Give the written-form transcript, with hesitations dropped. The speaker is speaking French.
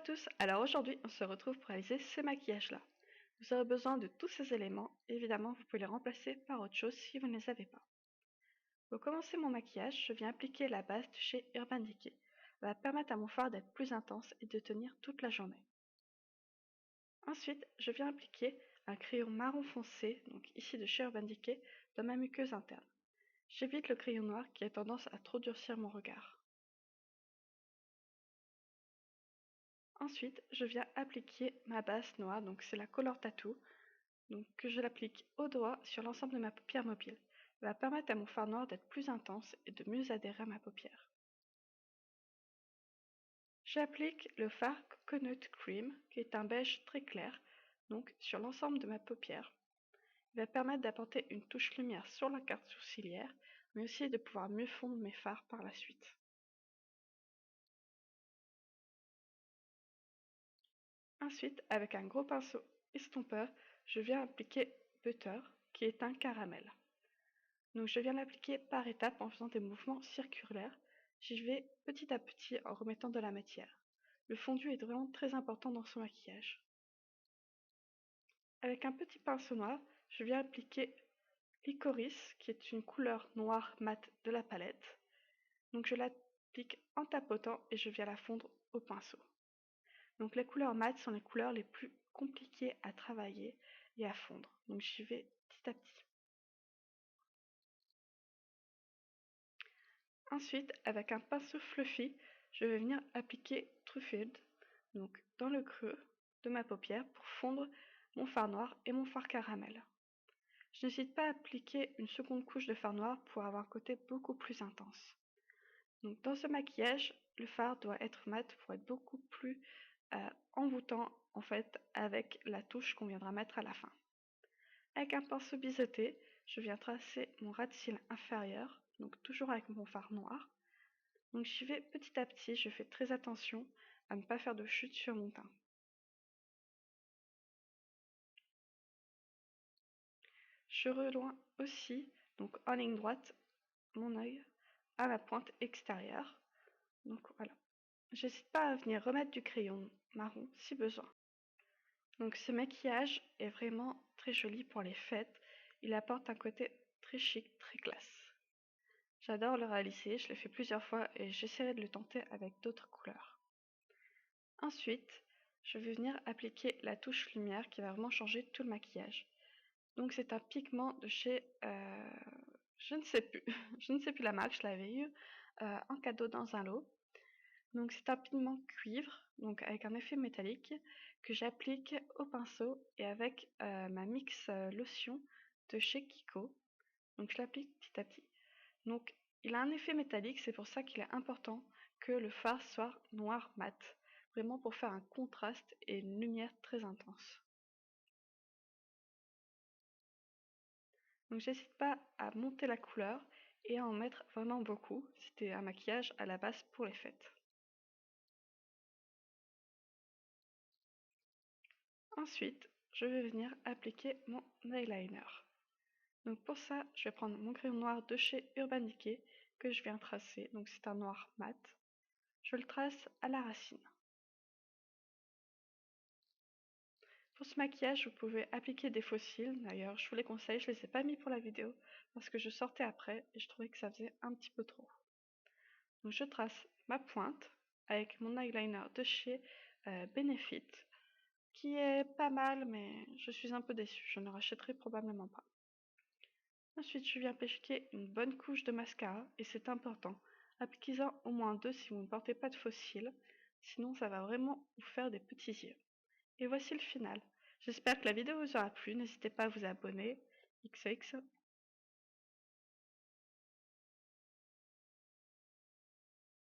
tous, alors aujourd'hui on se retrouve pour réaliser ce maquillage-là. Vous aurez besoin de tous ces éléments, évidemment vous pouvez les remplacer par autre chose si vous ne les avez pas. Pour commencer mon maquillage, je viens appliquer la base de chez Urban Decay. Elle va permettre à mon fard d'être plus intense et de tenir toute la journée. Ensuite, je viens appliquer un crayon marron foncé, donc ici de chez Urban Decay, dans ma muqueuse interne. J'évite le crayon noir qui a tendance à trop durcir mon regard. Ensuite, je viens appliquer ma base noire, donc c'est la Color Tattoo, donc que je l'applique au doigt sur l'ensemble de ma paupière mobile. Elle va permettre à mon fard noir d'être plus intense et de mieux adhérer à ma paupière. J'applique le fard Coconut Cream, qui est un beige très clair, donc sur l'ensemble de ma paupière. Il va permettre d'apporter une touche lumière sur la carte sourcilière, mais aussi de pouvoir mieux fondre mes fards par la suite. Ensuite, avec un gros pinceau estompeur, je viens appliquer Butter, qui est un caramel. Donc je viens l'appliquer par étapes en faisant des mouvements circulaires. J'y vais petit à petit en remettant de la matière. Le fondu est vraiment très important dans ce maquillage. Avec un petit pinceau noir, je viens appliquer Licorice, qui est une couleur noire mat de la palette. Donc je l'applique en tapotant et je viens la fondre au pinceau. Donc les couleurs mat sont les couleurs les plus compliquées à travailler et à fondre. Donc j'y vais petit à petit. Ensuite, avec un pinceau fluffy, je vais venir appliquer Truffed, donc dans le creux de ma paupière pour fondre mon fard noir et mon fard caramel. Je n'hésite pas à appliquer une seconde couche de fard noir pour avoir un côté beaucoup plus intense. Donc dans ce maquillage, le fard doit être mat pour être beaucoup plus envoûtant en fait avec la touche qu'on viendra mettre à la fin. Avec un pinceau biseauté, je viens tracer mon ras de cils inférieur, donc toujours avec mon fard noir. Donc j'y vais petit à petit, je fais très attention à ne pas faire de chute sur mon teint. Je rejoins aussi, donc en ligne droite, mon œil à la pointe extérieure. Donc voilà. J'hésite pas à venir remettre du crayon marron si besoin. Donc ce maquillage est vraiment très joli pour les fêtes. Il apporte un côté très chic, très classe. J'adore le réaliser, je l'ai fait plusieurs fois et j'essaierai de le tenter avec d'autres couleurs. Ensuite, je vais venir appliquer la touche lumière qui va vraiment changer tout le maquillage. Donc c'est un pigment de chez, je ne sais plus, je ne sais plus la marque, je l'avais eu en cadeau dans un lot. Donc c'est un pigment cuivre, donc avec un effet métallique, que j'applique au pinceau et avec ma mix lotion de chez Kiko. Donc je l'applique petit à petit. Donc il a un effet métallique, c'est pour ça qu'il est important que le fard soit noir mat, vraiment pour faire un contraste et une lumière très intense. Donc j'hésite pas à monter la couleur et à en mettre vraiment beaucoup. C'était un maquillage à la base pour les fêtes. Ensuite, je vais venir appliquer mon eyeliner. Donc pour ça, je vais prendre mon crayon noir de chez Urban Decay que je viens tracer. Donc c'est un noir mat. Je le trace à la racine. Pour ce maquillage, vous pouvez appliquer des faux cils. D'ailleurs, je vous les conseille, je ne les ai pas mis pour la vidéo parce que je sortais après et je trouvais que ça faisait un petit peu trop. Donc je trace ma pointe avec mon eyeliner de chez Benefit, qui est pas mal, mais je suis un peu déçue, je ne rachèterai probablement pas. Ensuite, je viens appliquer une bonne couche de mascara, et c'est important. Appliquez-en au moins 2 si vous ne portez pas de faux cils, sinon ça va vraiment vous faire des petits yeux. Et voici le final. J'espère que la vidéo vous aura plu, n'hésitez pas à vous abonner. XX.